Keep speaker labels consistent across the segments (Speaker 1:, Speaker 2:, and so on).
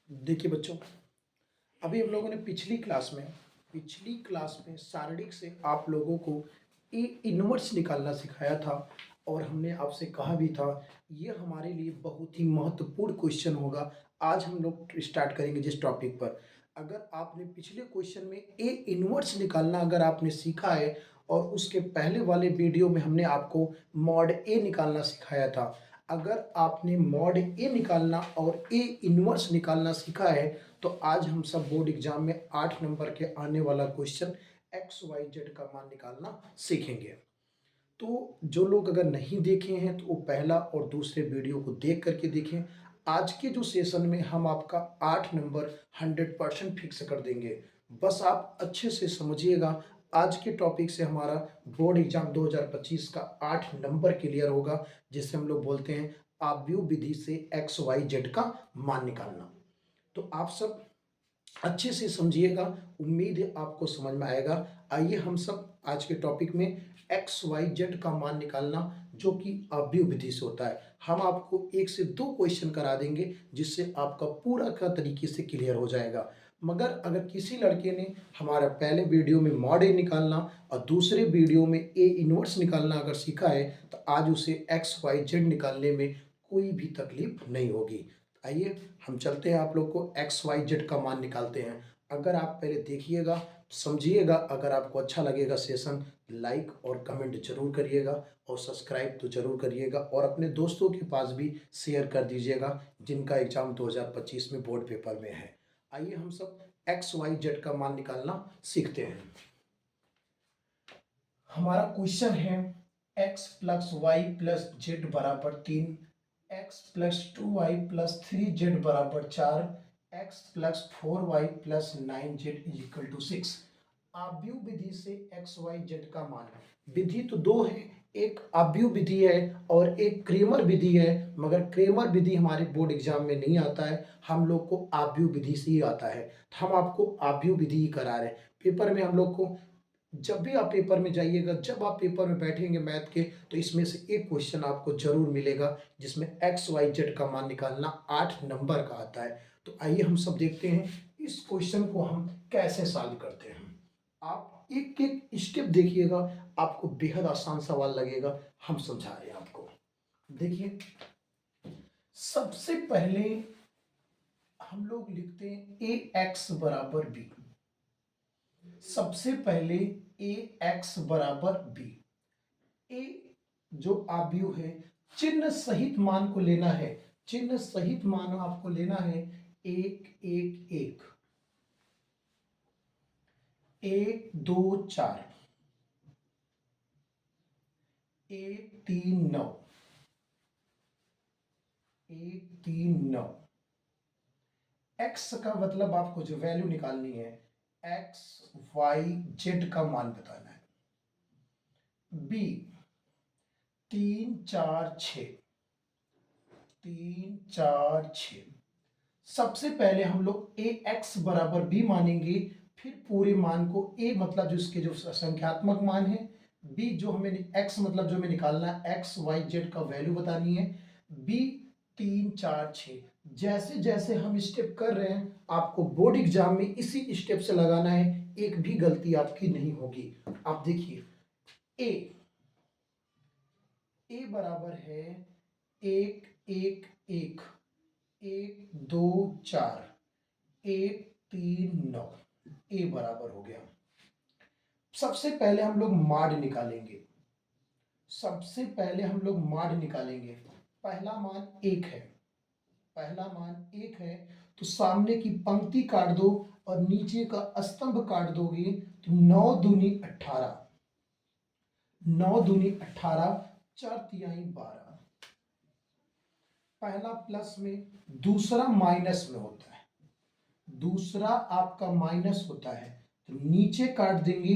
Speaker 1: देखिए बच्चों, अभी हम लोगों ने पिछली क्लास में शारीरिक से आप लोगों को ए इनवर्स निकालना सिखाया था और हमने आपसे कहा भी था ये हमारे लिए बहुत ही महत्वपूर्ण क्वेश्चन होगा। आज हम लोग स्टार्ट करेंगे जिस टॉपिक पर। अगर आपने पिछले क्वेश्चन में ए इनवर्स निकालना अगर आपने सीखा है और उसके पहले वाले वीडियो में हमने आपको मॉड ए निकालना सिखाया था। अगर आपने मॉड ए निकालना और ए इनवर्स निकालना सीखा है तो आज हम सब बोर्ड एग्जाम में 8 नंबर के आने वाला क्वेश्चन एक्स वाई जेड का मान निकालना सीखेंगे। तो जो लोग अगर नहीं देखे हैं तो वो पहला और दूसरे वीडियो को देख करके देखें। आज के जो सेशन में हम आपका 8 नंबर 100% फिक्स कर देंगे। बस आप अच्छे से समझिएगा। आज के टॉपिक से हमारा बोर्ड एग्जाम 2025 का 8 नंबर क्लियर होगा, जिसे हम लोग बोलते हैं आव्यूह विधि से एक्स वाई जेड का मान निकालना। तो आप सब अच्छे से समझिएगा, उम्मीद है आपको समझ में आएगा। आइए हम सब आज के टॉपिक में एक्स वाई जेड का मान निकालना जो कि आव्यूह विधि से होता है, हम आपको 1 से 2 क्वेश्चन करा देंगे जिससे आपका पूरा का तरीके से क्लियर हो जाएगा। मगर अगर किसी लड़के ने हमारा पहले वीडियो में मॉड ए निकालना और दूसरे वीडियो में ए इनवर्स निकालना अगर सीखा है तो आज उसे एक्स वाई जेड निकालने में कोई भी तकलीफ नहीं होगी। आइए हम चलते हैं, आप लोग को एक्स वाई जेड का मान निकालते हैं। अगर आप पहले देखिएगा, समझिएगा, अगर आपको अच्छा लगेगा सेशन लाइक और कमेंट जरूर करिएगा और सब्सक्राइब तो जरूर करिएगा और अपने दोस्तों के पास भी शेयर कर दीजिएगा जिनका एग्जाम 2025 में बोर्ड पेपर में है। आइए हम सब एक्स वाई जेड का मान निकालना सीखते हैं। हमारा क्वेश्चन है x plus y plus z बराबर 3, x plus 2y plus 3z बराबर 4, x plus 4y plus 9z is equal to 6। आव्यूह विधि से एक्स वाई जेड का मान। विधि तो दो है, एक आव्यूह विधि है और एक क्रेमर विधि है, मगर क्रेमर विधि हमारे बोर्ड एग्जाम में नहीं आता है, हम लोग को आव्यूह विधि से ही आता है। तो हम आपको आव्यूह विधि ही करा रहे हैं। पेपर में हम लोग को जब भी आप पेपर में जाइएगा, जब आप पेपर में बैठेंगे मैथ के, तो इसमें से एक क्वेश्चन आपको जरूर मिलेगा जिसमें एक्स वाई जेड का मान निकालना 8 नंबर का आता है। तो आइए हम सब देखते हैं इस क्वेश्चन को हम कैसे सॉल्व करते हैं। आप एक एक स्टेप देखिएगा, आपको बेहद आसान सवाल लगेगा। हम समझा रहे हैं आपको। देखिए, सबसे पहले हम लोग लिखते हैं ए एक्स बराबर बी। सबसे पहले ए एक्स बराबर बी। ए जो आव्यूह है, चिन्ह सहित मान को लेना है। चिन्ह सहित मान आपको लेना है 1 1 1, 1 2 4, 1 3 9, 1 3 9। एक्स का मतलब आपको जो वैल्यू निकालनी है, एक्स वाई जेड का मान बताना है। बी 3 4 6, 3 4 6। सबसे पहले हम लोग ए एक्स बराबर बी मानेंगे, फिर पूरे मान को ए मतलब जो इसके जो संख्यात्मक मान है, बी जो हमें एक्स मतलब जो हमें निकालना है, एक्स वाई जेड का वैल्यू बतानी है, बी 3 4 6। जैसे जैसे हम स्टेप कर रहे हैं आपको बोर्ड एग्जाम में इसी स्टेप से लगाना है, एक भी गलती आपकी नहीं होगी। आप देखिए, ए ए बराबर है 1 1 1, 1 2 4, 1 3 9। ए बराबर हो गया। सबसे पहले हम लोग माड निकालेंगे। सबसे पहले हम लोग माड निकालेंगे। पहला मान 1 है, पहला मान 1 है, तो सामने की पंक्ति काट दो और नीचे का स्तंभ काट दोगे तो 9 दूनी 18, 9 दूनी 18, 4 तिहाई 12। पहला प्लस में, दूसरा माइनस में होता है। दूसरा आपका माइनस होता है, तो नीचे काट देंगे,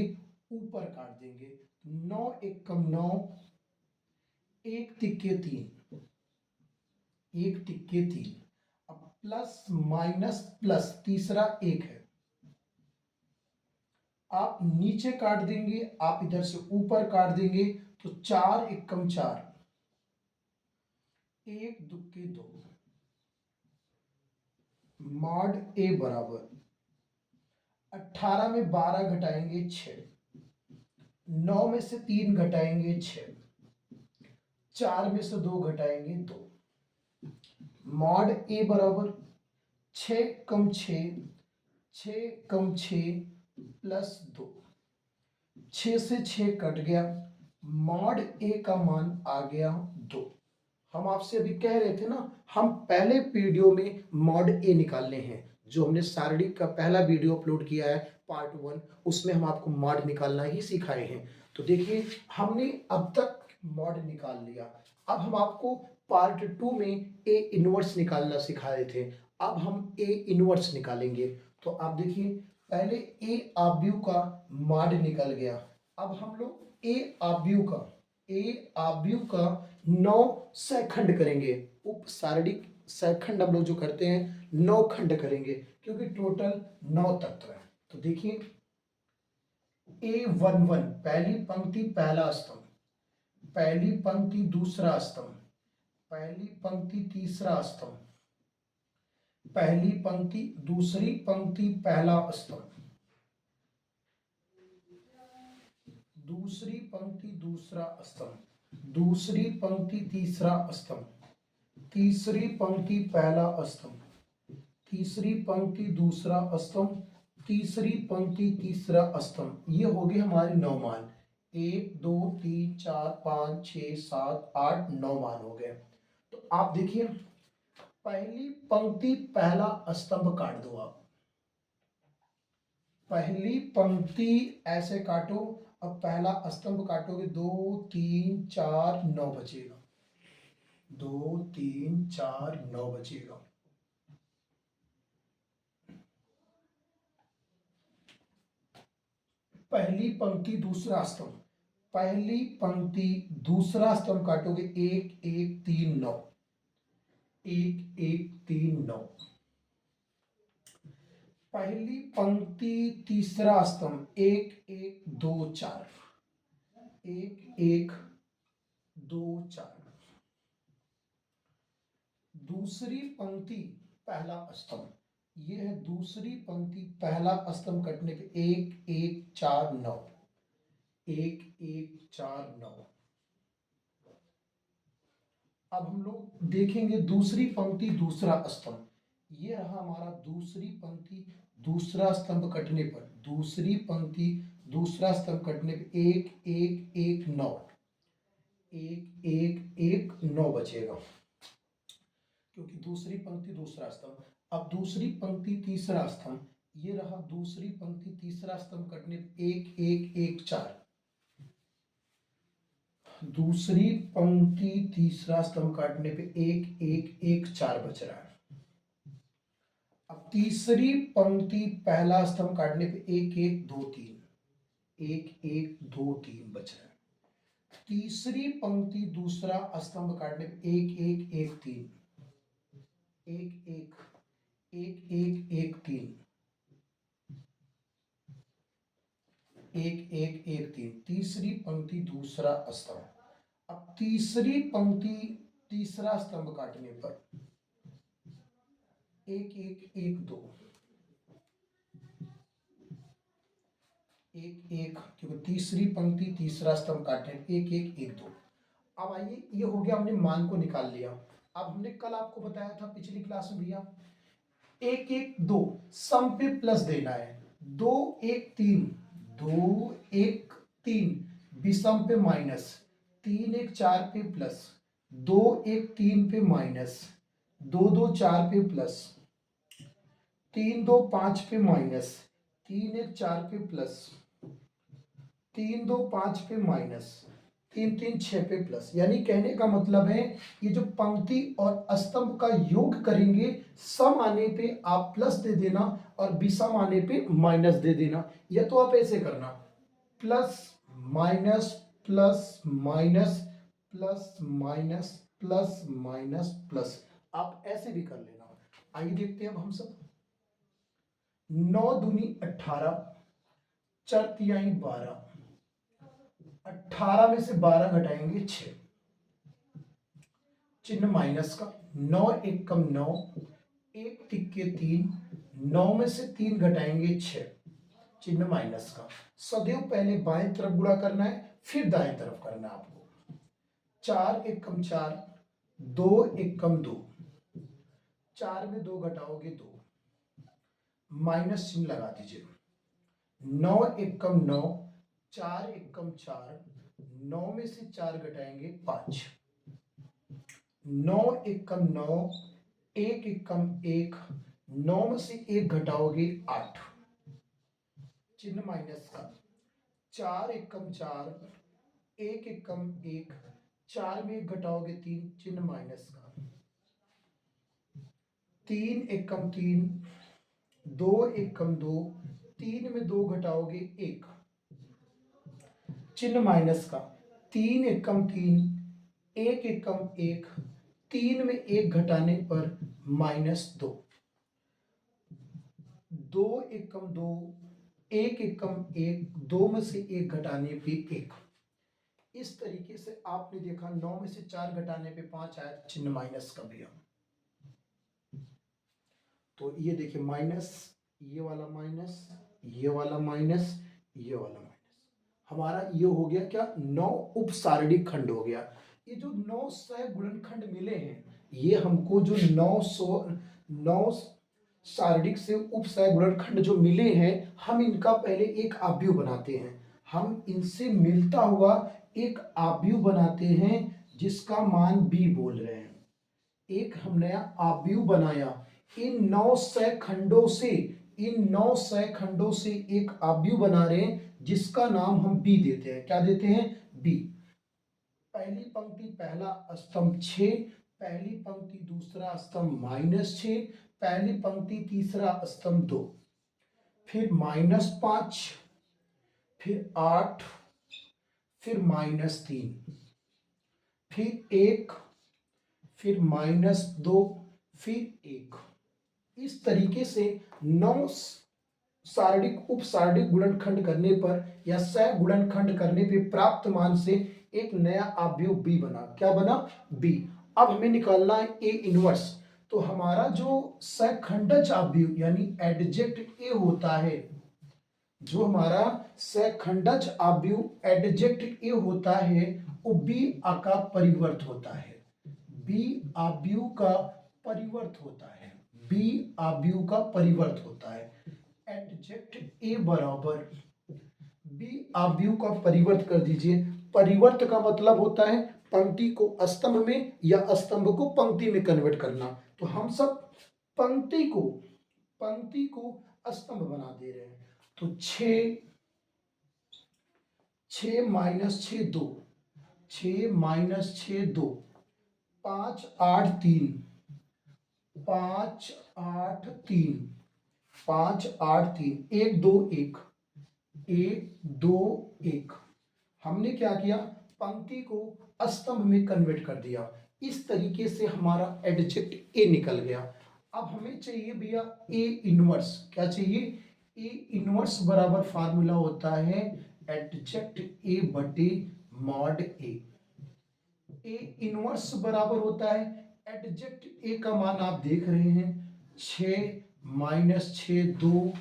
Speaker 1: ऊपर काट देंगे। 9 एकम 9, 1 तिक्के 3, 1 तिक्के 3। अब प्लस माइनस प्लस, तीसरा 1 है, आप नीचे काट देंगे, आप इधर से ऊपर काट देंगे, तो 4 एकम 4, 1 दुक्के 2, मॉड ए बराबर 18 में 12 घटाएंगे 6, 9 में से 3 घटाएंगे 6, 4 में से 2 घटाएंगे 2। मॉड ए बराबर 6 कम 6, 6 कम 6 प्लस 2, 6 से 6 कट गया, मॉड ए का मान आ गया 2। हम आपसे अभी कह रहे थे ना, हम पहले वीडियो में मॉड ए निकालने हैं, जो हमने सारणी का पहला वीडियो अपलोड किया है पार्ट 1, उसमें हम आपको मॉड निकालना ही सिखाए हैं। तो देखिए हमने अब तक मॉड निकाल लिया, अब हम आपको पार्ट 2 में ए इनवर्स निकालना सिखाए थे, अब हम ए इनवर्स निकालेंगे। तो आप देखिए पहले ए आव्यूह का मॉड निकल गया, अब हम लोग ए आव्यूह का 9 सैखंड करेंगे। उप सारणिक सैखंड हम लोग जो करते हैं 9 खंड करेंगे, क्योंकि टोटल 9 तत्व है। तो देखिए A11 पहली पंक्ति पहला स्तंभ, पहली पंक्ति दूसरा स्तंभ, पहली पंक्ति तीसरा स्तंभ, पहली पंक्ति दूसरी पंक्ति पहला स्तंभ, दूसरी पंक्ति दूसरा स्तंभ, दूसरी पंक्ति तीसरा स्तंभ, तीसरी पंक्ति पहला स्तंभ, तीसरी पंक्ति दूसरा स्तंभ, तीसरी पंक्ति तीसरा स्तंभ। ये हो गए हमारे 9 मान। 1 2 3 4 5 6 7 8 9 मान हो गए। तो आप देखिए पहली पंक्ति पहला स्तंभ काट दो आप, पहली पंक्ति ऐसे काटो, अब पहला स्तंभ काटोगे 2 3 4 9 बचेगा, 2 3 4 9 बचेगा। पहली पंक्ति दूसरा स्तंभ, पहली पंक्ति दूसरा स्तंभ काटोगे 1 1 3 9, 1 1 3 9। पहली पंक्ति तीसरा स्तंभ 1 1 2 4, 1 1 2 4। दूसरी पंक्ति पहला स्तंभ, ये है दूसरी पंक्ति पहला स्तंभ कटने पे 1 1 4 9, 1 1 4 9। अब हम लोग देखेंगे दूसरी पंक्ति दूसरा स्तंभ, ये रहा हमारा दूसरी पंक्ति दूसरा स्तंभ कटने पर, दूसरी पंक्ति दूसरा स्तंभ कटने पे 1 1 1 9, 1 1 1 9 बचेगा, क्योंकि दूसरी पंक्ति दूसरा स्तंभ। अब दूसरी पंक्ति तीसरा स्तंभ, ये रहा दूसरी पंक्ति तीसरा स्तंभ कटने पे 1 1 1 4, दूसरी पंक्ति तीसरा स्तंभ काटने पे 1 1 1 4 बच रहा है। अब तीसरी पंक्ति पहला स्तंभ काटने पे 1 1 2 3, 1 1 2 3 बच रहा है। तीसरी पंक्ति दूसरा स्तंभ काटने पे 1 1 1 3, 1 1 1 1 1 3, 1 1 1 3। तीसरी पंक्ति दूसरा स्तंभ। अब तीसरी पंक्ति तीसरा स्तंभ काटने पर 1 1 1 2, 1 1, क्योंकि तीसरी पंक्ति तीसरा स्तंभ काटने 1 1 1 2। अब आइए, ये हो गया, हमने मान को निकाल लिया। अब हमने कल आपको बताया था पिछली क्लास में भैया 1 1 2 सम पे प्लस देना है, 2 1 3, 2 1 3 विषम पे माइनस, 3 1 4 पे प्लस, 2 1 3 पे माइनस, 2 2 4 पे प्लस, 3 2 5 पे माइनस, 3 1 4 पे प्लस, 3 2 5 पे माइनस, 3 3 6 पे प्लस। यानी कहने का मतलब है ये जो पंक्ति और स्तंभ का योग करेंगे, सम आने पे आप प्लस दे देना और विषम आने पे माइनस दे देना, या तो आप ऐसे करना plus minus plus minus plus minus plus minus plus, आप ऐसे भी कर लेना। आइए देखते हैं अब हम सब। 9 दूनी 18, 4 तिहाई 12, 18 में से 12 घटाएंगे 6, चिन्ह माइनस का, 9 1 कम 9, 1 3 इक्के 3, 9 में से 3 घटाएंगे 6, चिन्ह माइनस का। सदैव पहले बाएं तरफ गुणा करना है, फिर दाएं तरफ करना है आपको। 4 एकम 4, 2 एकम 2, 4 में 2 घटाओगे 2, माइनस चिन्ह लगा दीजिए। 9 एकम 9, 4 एकम 4, 9 में से 4 घटाएंगे 5, 9 एकम 9, 1 एकम 1, 9 में से 1 घटाओगे 8, चिन्ह माइनस का। 4 एकम 4, 1 एकम 1, 4 में 1 घटाओगे 3, चिन्ह माइनस का। 3 एकम 3, 2 एकम 2, 3 में 2 घटाओगे 1, चिन्ह माइनस का। 3 एकम 3, 1 एकम 1, 3 में 1 घटाने पर -2, 2 एकम 2, 1 एकम 1, 2 में से 1 घटाने पे 1। इस तरीके से आपने देखा 9 में से 4 घटाने पे 5 आया, चिन्ह माइनस का भैया। तो ये देखिए माइनस, ये वाला माइनस, ये वाला माइनस, ये वाला माइनस, हमारा ये हो गया क्या, 9 उपसारणिक खंड हो गया। ये जो 9 सहगुणनखंड मिले हैं, ये हमको जो 9 सारणिक से उपसहगुणनखंड जो मिले हैं, हम इनका पहले एक आव्यूह बनाते हैं। हम इनसे मिलता हुआ एक आव्यूह बनाते हैं जिसका मान b बोल रहे हैं। एक हम नया आव्यूह बनाया, इन 9 सहखंडों से, इन 9 सहखंडों से एक आव्यूह बना रहे हैं जिसका नाम हम b देते हैं। क्या देते हैं, b। पहली पंक्ति पहला स्तंभ 6, पहली पंक्ति दूसरा स्तंभ -6, पहली पंक्ति तीसरा स्तंभ 2, फिर -5, फिर 8, फिर -3, फिर 1, फिर -2, फिर 1। इस तरीके से 9 सारणिक उपसारणिक गुणनखंड करने पर या सहगुणनखंड करने पे प्राप्त मान से एक नया आव्यूह b बना। क्या बना, b। अब हमें निकालना है a इनवर्स। तो हमारा जो सहखंडज आव्यूह यानी एडजेक्ट a होता है, जो हमारा सहखंडज आव्यूह एडजेक्ट a होता है, वो b का परिवर्त होता है। b आव्यूह का परिवर्त होता है, b आव्यूह का परिवर्त होता है। एडजेक्ट a बराबर b आव्यूह का परिवर्त कर दीजिए। परिवर्त का मतलब होता है पंक्ति को स्तंभ में या स्तंभ को पंक्ति में कन्वर्ट करना। तो हम सब पंक्ति को स्तंभ बना दे रहे हैं। तो 6 -6 2, 6 -6 2, 5 8 3, 5 8 3, 5 8 3, 1 2 1, 1 2 1। हमने क्या किया, पंक्ति को स्तंभ में कन्वर्ट कर दिया। इस तरीके से हमारा एडजेक्ट ए निकल गया। अब हमें चाहिए भैया ए इनवर्स। क्या चाहिए, ए इनवर्स बराबर फार्मूला होता है एडजेक्ट ए बटे मॉड ए। ए इनवर्स बराबर होता है एडजेक्ट ए का मान आप देख रहे हैं 6 -6 2,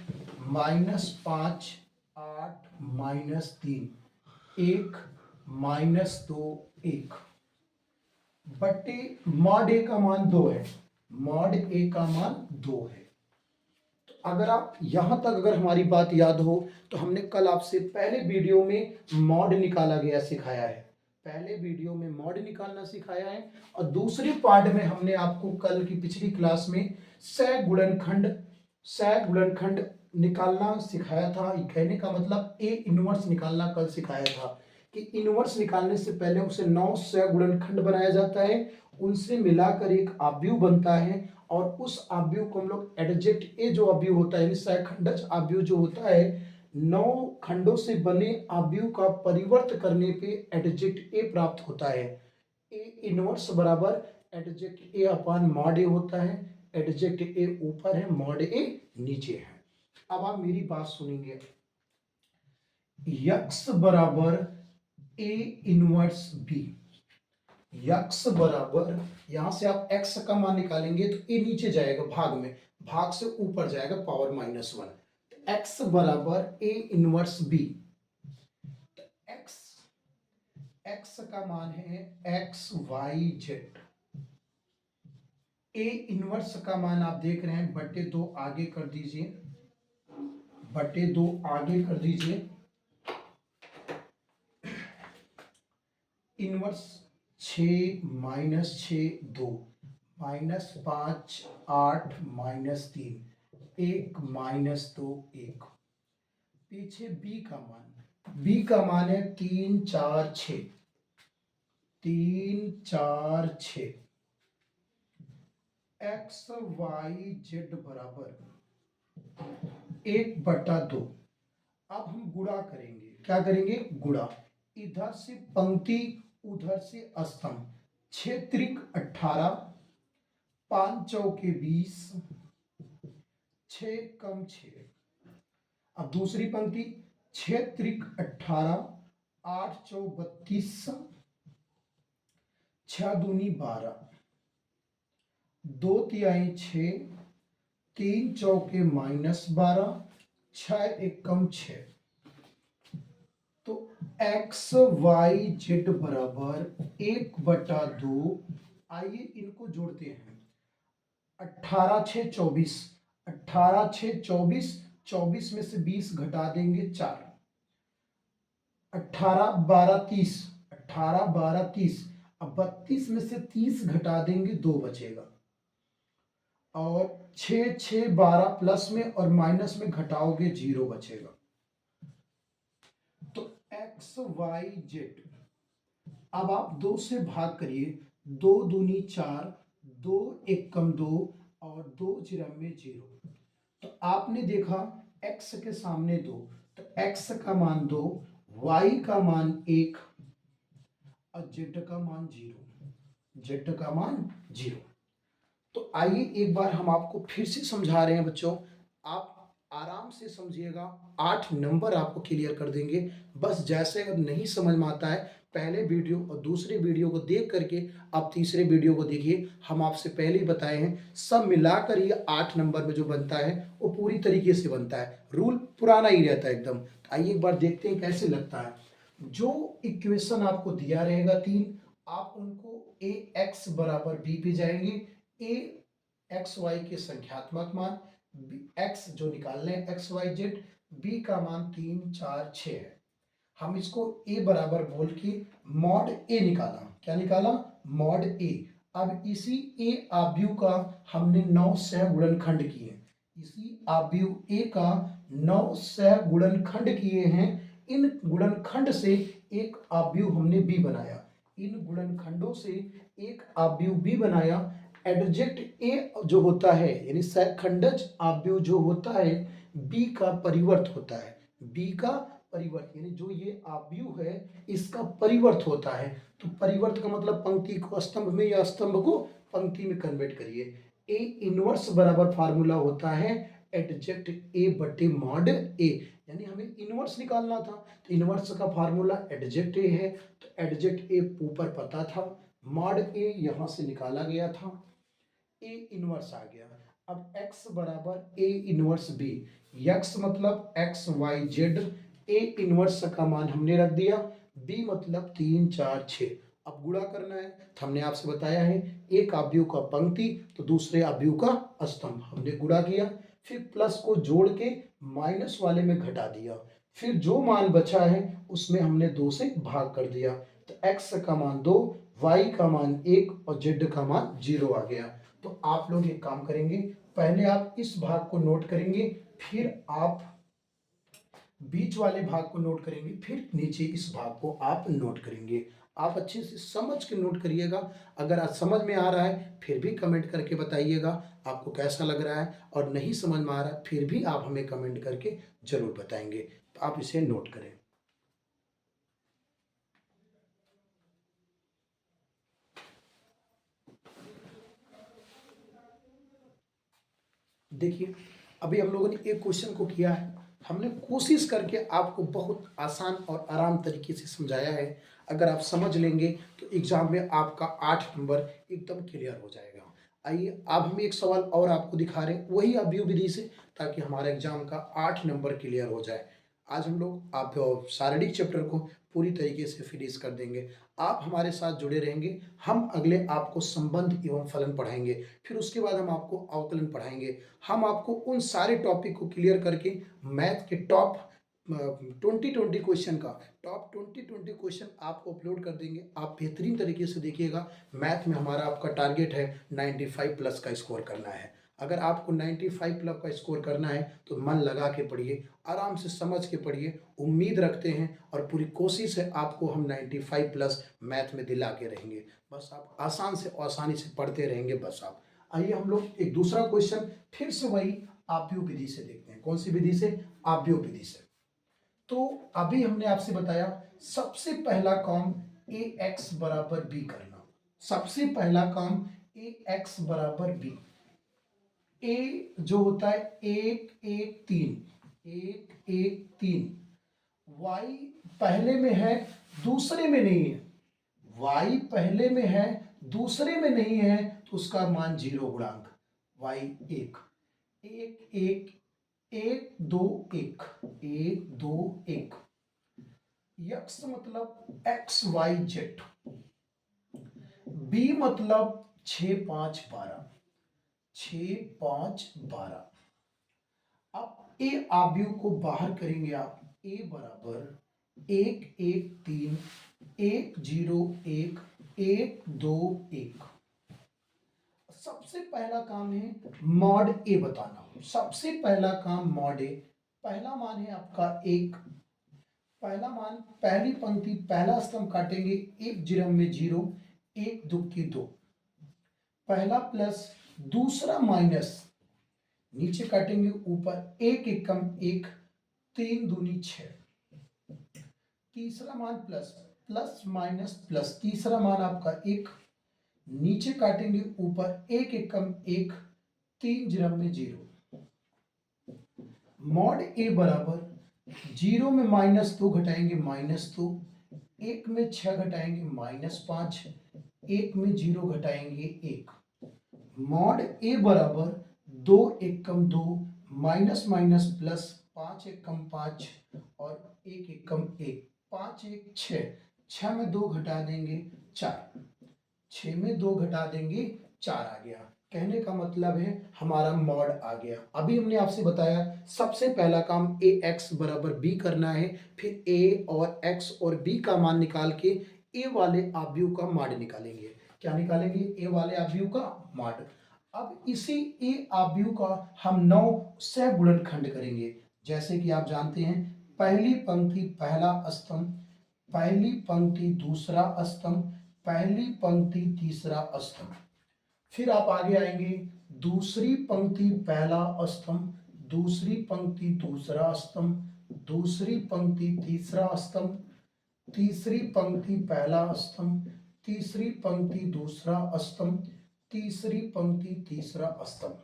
Speaker 1: -5 8 -3, 1 -2 1 बटे मॉड ए का मान 2 है। मॉड ए का मान 2 है। तो अगर आप यहां तक अगर हमारी बात याद हो तो हमने कल आपसे पहले वीडियो में मॉड निकाला गया सिखाया है। पहले वीडियो में मॉड निकालना सिखाया है और दूसरे पार्ट में हमने आपको कल की पिछली क्लास में सहगुणनखंड निकालना सिखाया था। कहने का मतलब ए इनवर्स निकालना कल सिखाया था कि इनवर्स निकालने से पहले उसे 9 सहगुणनखंड बनाया जाता है, उनसे मिलाकर एक आव्यूह बनता है और उस आव्यूह को हम लोग एडजेक्ट ए जो आव्यूह होता है यानी सहखंडज आव्यूह जो होता है, 9 खंडों से बने आव्यूह का परिवर्त करने पे एडजेक्ट ए प्राप्त होता है। ए इनवर्स बराबर एडजेक्ट ए अपान मॉड ए होता है। एडजेक्ट ए ऊपर है, मॉड ए नीचे है। अब आप मेरी बात सुनेंगे, यक्स बराबर ए इनवर्स बी। यक्स बराबर, यहां से आप एक्स का मान निकालेंगे तो ए नीचे जाएगा भाग में, भाग से ऊपर जाएगा पावर -1। एक्स बराबर a inverse b. X x का मान है x y z. A inverse का मान आप देख रहे हैं बटे 2 आगे कर दीजिए, बटे 2 आगे कर दीजिए। इनवर्स 6 -6 2 -5 8 -3 1 -2 1। पीछे बी का मान है 3 4 6, 3 4 6। एक्स वाई जेड बराबर 1/2। अब हम गुणा करेंगे, क्या करेंगे? गुणा। इधर से पंक्ति उधर से स्तंभ। 6 त्रिक 18, 5 चौके 20, 6 कम 6। अब दूसरी पंक्ति 6 त्रिक 18, 8 चौक 32, 6 दूनी 12, 2 तिहाई 6, 3 चौके -12, 6 एक कम 6। तो एक्स वाई जेड बराबर 1/2। आइए इनको जोड़ते हैं। 18 6 24, 18 6 24, 24 में से 20 घटा देंगे 4, 18 12 30, 18 12 30। अब 32 में से 30 घटा देंगे 2 बचेगा, और 6 6 12 प्लस में और माइनस में घटाओगे 0 बचेगा। तो एक्स वाई जेड, अब आप 2 से भाग करिए। 2 दूनी 4, 2 एक कम 2 और 2 में 0। तो आपने देखा x के सामने 2, तो x का मान 2, y का मान 1 और z का मान 0, z का मान 0। तो आइए एक बार हम आपको फिर से समझा रहे हैं बच्चों, आप आराम से समझिएगा। 8 नंबर आपको क्लियर कर देंगे। बस जैसे अगर नहीं समझ में आता है, पहले वीडियो और दूसरे वीडियो को देख करके आप तीसरे वीडियो को देखिए। हम आपसे पहले ही बताए हैं, सब मिलाकर ये 8 नंबर में जो बनता है वो पूरी तरीके से बनता है। रूल पुराना ही रहता है एकदम। तो आइए एक बार देखते हैं कैसे लगता है। जो इक्वेशन आपको दिया रहेगा 3, आप उनको ए एक्स बराबर बी पे जाएंगे। ए एक्स वाई के संख्यात्मक मान, एक्स जो निकालने हैं एक्स वाई जेड, बी का मान 3 4 6 है। हम इसको ए बराबर बोल के मॉड ए निकाला। क्या निकाला? मॉड ए। अब इसी ए आव्यूह का हमने 9 सह गुणनखंड किए। इसी आव्यूह ए का 9 सह गुणनखंड किए हैं। इन गुणनखंड से एक आव्यूह हमने बी बनाया। इन गुणनखंडों से एक आव्यूह बी बनाया। एडजेक्ट ए जो होता है, यानी सहखंडज आव्यूह जो होता है, बी का परिवर्त होता है। बी का परिवर्त, यानी जो ये आव्यूह है इसका परिवर्त होता है। तो परिवर्त का मतलब पंक्ति को स्तंभ में या स्तंभ को पंक्ति में कन्वर्ट करिए। ए इनवर्स बराबर फार्मूला होता है एडजेक्ट ए बटे मॉड ए, यानी हमें इनवर्स निकालना था। तो इनवर्स का फार्मूला एडजेक्ट ए है, तो एडजेक्ट ए ऊपर पता था, मॉड ए यहां से निकाला गया था, ए इनवर्स आ गया। अब x बराबर ए इनवर्स बी, x मतलब x y z, a inverse का मान हमने रख दिया, b मतलब 3 4 6। अब गुणा करना है, तो हमने आपसे बताया है एक आव्यूह का पंक्ति तो दूसरे आव्यूह का स्तंभ। हमने गुणा किया, फिर प्लस को जोड़ के माइनस वाले में घटा दिया, फिर जो मान बचा है उसमें हमने 2 से भाग कर दिया। तो x का मान 2, y का मान 1 और z का मान 0 आ गया। तो आप लोग एक काम करेंगे, पहले आप इस भाग को नोट करेंगे, फिर आप बीच वाले भाग को नोट करेंगे, फिर नीचे इस भाग को आप नोट करेंगे। आप अच्छे से समझ के नोट करिएगा। अगर आज समझ में आ रहा है फिर भी कमेंट करके बताइएगा आपको कैसा लग रहा है, और नहीं समझ में आ रहा है फिर भी आप हमें कमेंट करके जरूर बताएंगे। तो आप इसे नोट करें। देखिए, अभी हम लोगों ने एक क्वेश्चन को किया है, हमने कोशिश करके आपको बहुत आसान और आराम तरीके से समझाया है। अगर आप समझ लेंगे तो एग्जाम में आपका 8 नंबर एकदम क्लियर हो जाएगा। आइए अब हम एक सवाल और आपको दिखा रहे हैं वही अवयव विधि से, ताकि हमारा एग्जाम का 8 नंबर क्लियर हो जाए। आज हम लोग आप शारीरिक चैप्टर को पूरी तरीके से फिनिश कर देंगे। आप हमारे साथ जुड़े रहेंगे। हम अगले आपको संबंध एवं फलन पढ़ाएंगे, फिर उसके बाद हम आपको अवकलन पढ़ाएंगे। हम आपको उन सारे टॉपिक को क्लियर करके मैथ के टॉप 2020 क्वेश्चन का टॉप 2020 क्वेश्चन आपको अपलोड कर देंगे। आप बेहतरीन तरीके से देखिएगा। मैथ में हमारा आपका टारगेट है 95 प्लस का स्कोर करना है। अगर आपको 95 प्लस का स्कोर करना है तो मन लगा के पढ़िए, आराम से समझ के पढ़िए। उम्मीद रखते हैं और पूरी कोशिश है आपको हम 95 प्लस मैथ में दिला के रहेंगे। बस आप आसान से आसानी से पढ़ते रहेंगे। बस आप आइए हम लोग एक दूसरा क्वेश्चन फिर से वही आव्यूह विधि से देखते हैं। कौन सी विधि से? आव्यूह विधि से। तो अभी हमने आपसे बताया सबसे पहला काम ए एक्स बराबर बी करना। सबसे पहला काम ए एक्स बराबर बी। ए जो होता है 1 1 3 वाई पहले में है दूसरे में नहीं है। वाई पहले में है दूसरे में नहीं है तो उसका मान 0 गुणांक। वाई 1 1 1 1 2 1 1 2 1। यक्स मतलब एक्स वाई जेड। बी मतलब 6 5 12 6 5 12। अब ए आव्यूह को बाहर करेंगे आप। ए बराबर 1 1 3 1 0 1 1 2 1। सबसे पहला काम है मॉड ए बताना। सबसे पहला काम मॉड ए। पहला मान है आपका 1। पहला मान पहली पंक्ति पहला स्तंभ काटेंगे 1 जिरम में 0 1 दुक्की 2। पहला प्लस दूसरा माइनस नीचे काटेंगे ऊपर 1 एकम 1 3 दूनी 6। तीसरा मान प्लस प्लस माइनस प्लस तीसरा मान आपका 1 नीचे काटेंगे ऊपर 1 एकम 1 3 जिरम में 0। मॉड ए बराबर 0 में -2 घटाएंगे -2 1 में 6 घटाएंगे -5 1 में 0 घटाएंगे 1। मॉड ए बराबर 2 एकम 2 माइनस माइनस प्लस 5 एकम 5 और 1 एकम 1 5 1 6 6 में 2 घटा देंगे 4 6 में 2 घटा देंगे 4 आ गया। कहने का मतलब है हमारा मॉड आ गया। अभी हमने आपसे बताया सबसे पहला काम ए एक्स बराबर बी करना है, फिर ए और एक्स और बी का मान निकाल के ए वाले आव्यूह का मॉड निकालेंगे। क्या निकालेंगे? ए वाले आव्यूह का मॉड। अब इसी ए आव्यूह का हम 9 सहगुणनखंड करेंगे। जैसे कि आप जानते हैं पहली पंक्ति पहला स्तंभ, पहली पंक्ति दूसरा स्तंभ, पहली पंक्ति तीसरा स्तंभ। फिर आप आगे आएंगे दूसरी पंक्ति पहला स्तंभ, दूसरी पंक्ति दूसरा स्तंभ, दूसरी पंक्ति तीसरा स्तंभ, तीसरी पंक्ति पहला स्तंभ, तीसरी पंक्ति दूसरा स्तंभ, तीसरी पंक्ति तीसरा स्तंभ।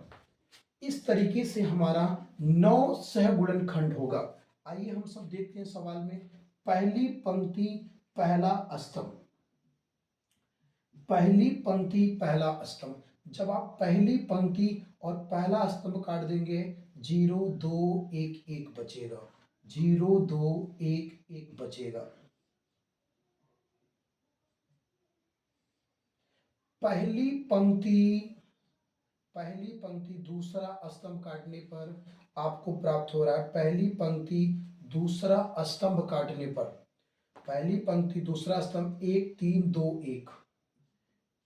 Speaker 1: इस तरीके से हमारा 9 सहगुणनखंड होगा। आइए हम सब देखते हैं सवाल में। पहली पंक्ति पहला स्तंभ, पहली पंक्ति पहला स्तंभ। जब आप पहली पंक्ति और पहला स्तंभ काट देंगे 0 2 1 1 बचेगा, 0 2 1 1 बचेगा। पहली पंक्ति दूसरा स्तंभ काटने पर आपको प्राप्त हो रहा है। पहली पंक्ति दूसरा स्तंभ काटने पर पहली पंक्ति दूसरा स्तंभ 1 3 2 1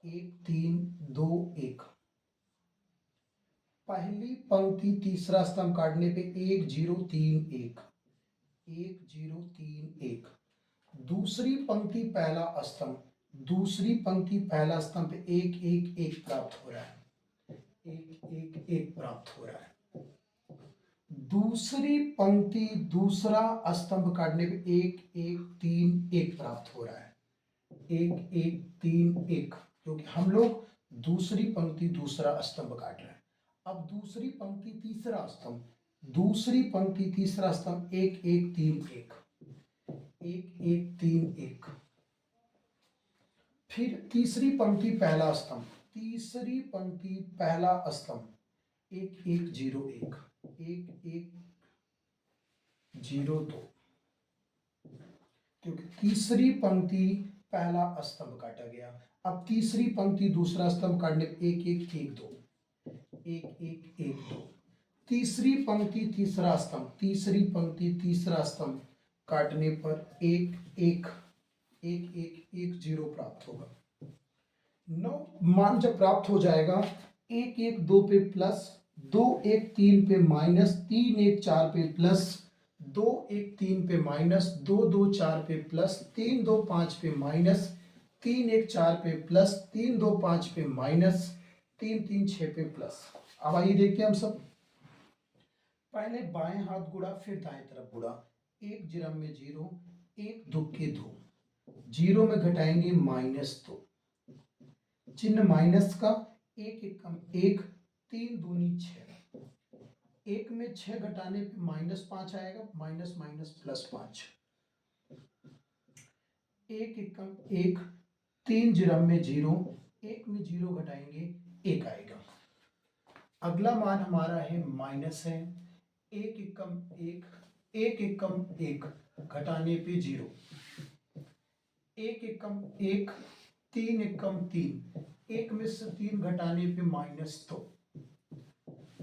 Speaker 1: 1 3 2 1। पहली पंक्ति तीसरा स्तंभ काटने पे 1 0 3 1 1 0 3 1। दूसरी पंक्ति पहला स्तंभ, दूसरी पंक्ति पहला स्तंभ 1 1 1 प्राप्त हो रहा है। 1 1 1 प्राप्त हो रहा है। दूसरी पंक्ति दूसरा स्तंभ काटने पे 1 1 3 1 प्राप्त हो रहा है। 1 1 3 1, क्योंकि हम लोग दूसरी पंक्ति दूसरा स्तंभ काट रहे हैं। अब दूसरी पंक्ति तीसरा स्तंभ, दूसरी पंक्ति तीसरा स्तंभ 1 1 3 1 1 1 3 1। फिर तीसरी पंक्ति पहला स्तंभ, तीसरी पंक्ति पहला स्तंभ 1101 1102, क्योंकि तीसरी पंक्ति पहला स्तंभ काटा गया। अब तीसरी पंक्ति दूसरा स्तंभ काटने 1112 1112, तीसरी पंक्ति तीसरा स्तंभ, तीसरी पंक्ति तीसरा स्तंभ काटने पर 1110 प्राप्त होगा। 9 मान जब प्राप्त हो जाएगा, 112 पे प्लस, 213 पे माइनस, 314 पे प्लस, 213 पे माइनस, 224 पे प्लस, 325 पे माइनस, 314 पे प्लस, 325 पे माइनस, 336 पे प्लस। अब आइए देखते हैं हम सब। पहले बाएं हाथ गुणा, फिर दाएं तरफ गुणा। 1 जिरम में 0, 1 दुक्के 2, 0 में घटाएंगे -2, चिन्ह माइनस का, 1 एकम 1, 3 दूनी 6, 1 में 6 घटाने पे -5 आएगा, माइनस माइनस +5, 1 एकम 1, 3 जिरम में 0, 1 में 0 घटाएंगे 1 आएगा। अगला मान हमारा है माइनस है, 1 एकम 1, 1 एकम 1 घटाने पे 0, 1 एकम 1, 3 एकम 3, 1 में से 3 घटाने पे -2,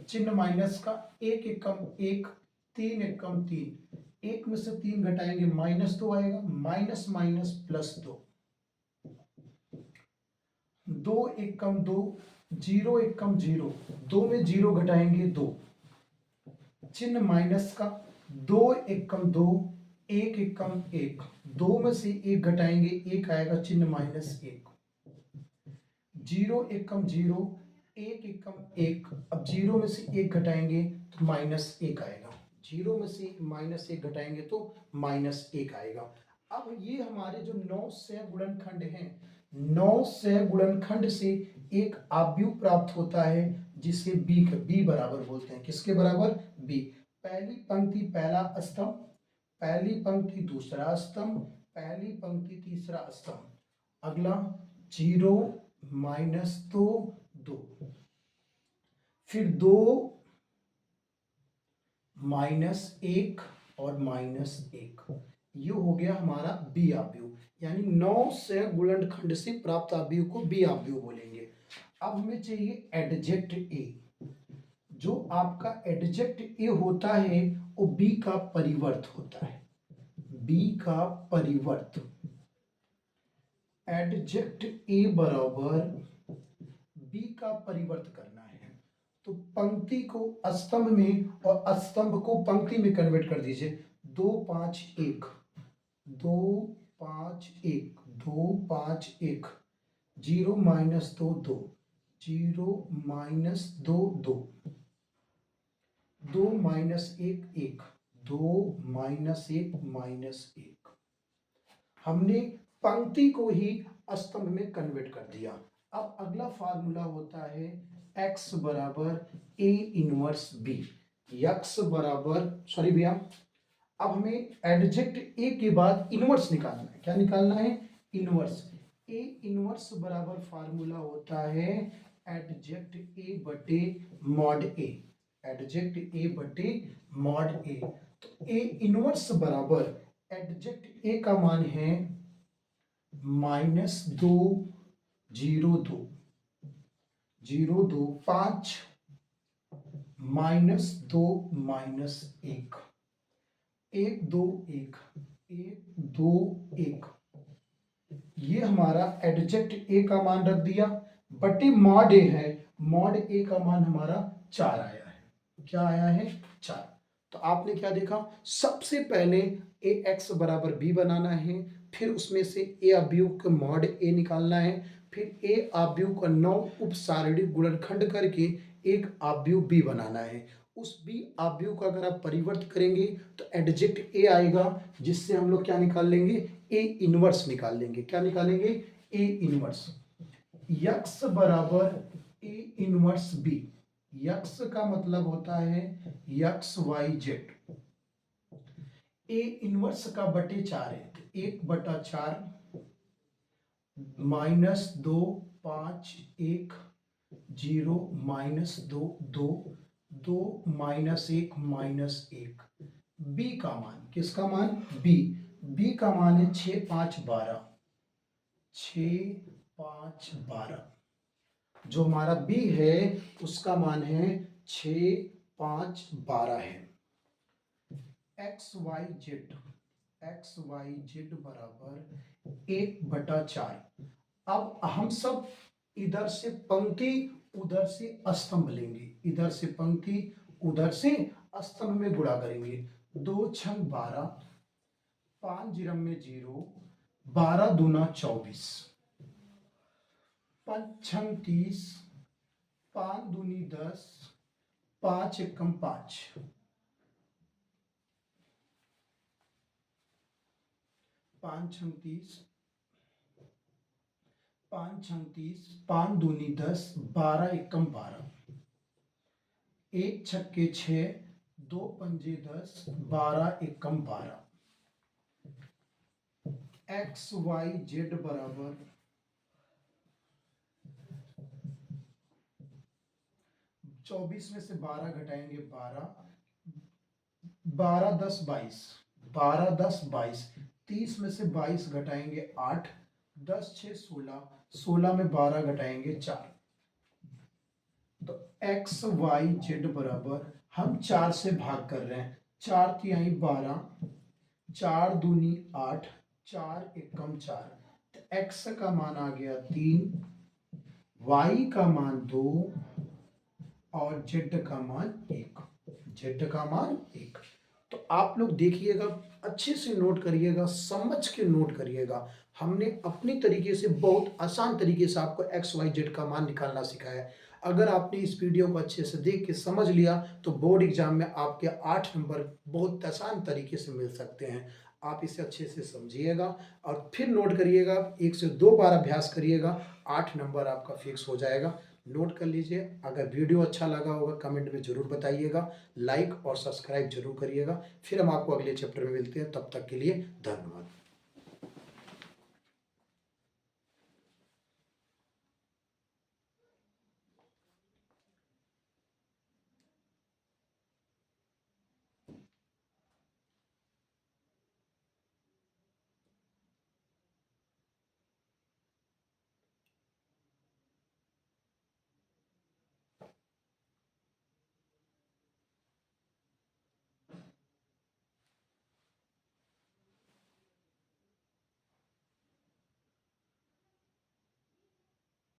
Speaker 1: चिन्ह माइनस का, 1 एकम 1, 3 एकम 3, 1 में से 3 घटाएंगे -2 आएगा, माइनस माइनस +2, 2 एकम 2, 0 एकम 0, 2 में 0 घटाएंगे 2, चिन्ह माइनस का, 2 एकम 2, 1 एकम 1, 2 में से 1 घटाएंगे 1 आएगा, चिन्ह -1, 0 एकम 0, 1 एकम 1, अब 0 में से 1 घटाएंगे तो -1 आएगा, 0 में से -1 घटाएंगे तो -1 आएगा। अब ये हमारे जो 9 सह गुणनखंड हैं, 9 सह गुणनखंड से एक आव्यूह प्राप्त होता है जिसे बी बराबर बोलते हैं। किसके बराबर? बी। पहली पंक्ति पहला स्तंभ, पहली पंक्ति दूसरा स्तंभ, पहली पंक्ति तीसरा स्तंभ। अगला 0 -2 2, फिर 2 -1 और -1, ये हो गया हमारा बी आव्यूह। यानी 9 सह गुणनखंड से प्राप्त आव्यूह को बी आव्यूह बोलेंगे। अब हमें चाहिए एडजेक्ट ए। जो आपका एडजेक्ट ए होता है वो बी का परिवर्त होता है, बी का परिवर्त। एडजेक्ट ए बराबर बी का परिवर्त करना है, तो पंक्ति को स्तंभ में और स्तंभ को पंक्ति में कन्वर्ट कर दीजिए। 2 5 1, 2 5 1, 2 5 1, 0 -2 2, 0 -2 2, 2 -1 1, 2 -1 -1। हमने पंक्ति को ही स्तंभ में कन्वर्ट कर दिया। अब अगला फार्मूला होता है x बराबर a इनवर्स b। x बराबर, सॉरी भैया, अब हमें एडजेक्ट a के बाद इनवर्स निकालना है। क्या निकालना है? इनवर्स। a इनवर्स बराबर फार्मूला होता है एडजेक्ट a बटे मॉड a, एडजेक्ट a बटे मॉड a। तो a इनवर्स बराबर एडजेक्ट a का मान है -2 0 2 0 2 5 -2 -1 1 2 1 1 2 1। ये हमारा एडजेक्ट ए का मान रख दिया, बटे मॉड ए है। मॉड ए का मान हमारा 4 आया है। क्या आया है? 4। तो आपने क्या देखा? सबसे पहले ए एक्स बराबर बी बनाना है, फिर उसमें से ए आव्यूह का मॉड ए निकालना है, फिर ए आव्यूह का 9 उपसारणिक गुणनखंड करके एक आव्यूह बी बनाना है। उस बी आव्यूह का अगर आप परिवर्त करेंगे तो एडजेक्ट ए आएगा, जिससे हम लोग क्या निकाल लेंगे? ए इनवर्स निकाल लेंगे। क्या निकालेंगे? A inverse. यक्स बराबर ए इनवर्स बी। यक्स का मतलब होता है x y z. A inverse का बटे 4 है, 1/4 -2 5 1 0 -2 2 2 -1 -1। बी का मान, किसका मान? बी। बी का मान है 6 5 12। 6 5 12। जो हमारा बी है उसका मान है 6 5 12 है। एक्स वाई जेड बराबर 1/4। अब हम सब इधर से पंक्ति उधर से स्तंभ लेंगे, इधर से पंक्ति उधर से स्तंभ में गुणा करेंगे। 2 छंग 12, 5 जीरो में 0, 12 दूना 24, 5 छंग 30, 5 दूनी 10, 5 एकम 5, 5 छंग 30, 5 छंग 30, 5 दूनी 10, 12 एकम 12, 1 छक्के 6, 2 पंजे 10, 12 एकम 12। एक्स वाई जेड बराबर 24 में से 12 घटाएंगे 12, 12 10 22, 12 10 22, 30 में से 22 घटाएंगे 8, 10 6 16, 16 में 12 घटाएंगे 4। तो एक्स वाई जेड बराबर हम 4 से भाग कर रहे हैं। 4 तिहाई 12, 4 दूनी 8, 4 एकम 4। तो एक्स का मान आ गया 3, वाई का मान 2 और जेड का मान 1। जेड का मान 1। तो आप लोग देखिएगा, अच्छे से नोट करिएगा, समझ के नोट करिएगा। हमने अपनी तरीके से बहुत आसान तरीके से आपको एक्स वाई जेड का मान निकालना सिखाया है। अगर आपने इस वीडियो को अच्छे से देख के समझ लिया तो बोर्ड एग्जाम में आपके 8 नंबर बहुत आसान तरीके से मिल सकते हैं। आप इसे अच्छे से समझिएगा और फिर नोट करिएगा, 1 से 2 बार अभ्यास करिएगा, 8 नंबर आपका फिक्स हो जाएगा। नोट कर लीजिए। अगर वीडियो अच्छा लगा होगा कमेंट में ज़रूर बताइएगा, लाइक और सब्सक्राइब जरूर करिएगा। फिर हम आपको अगले चैप्टर में मिलते हैं, तब तक के लिए धन्यवाद।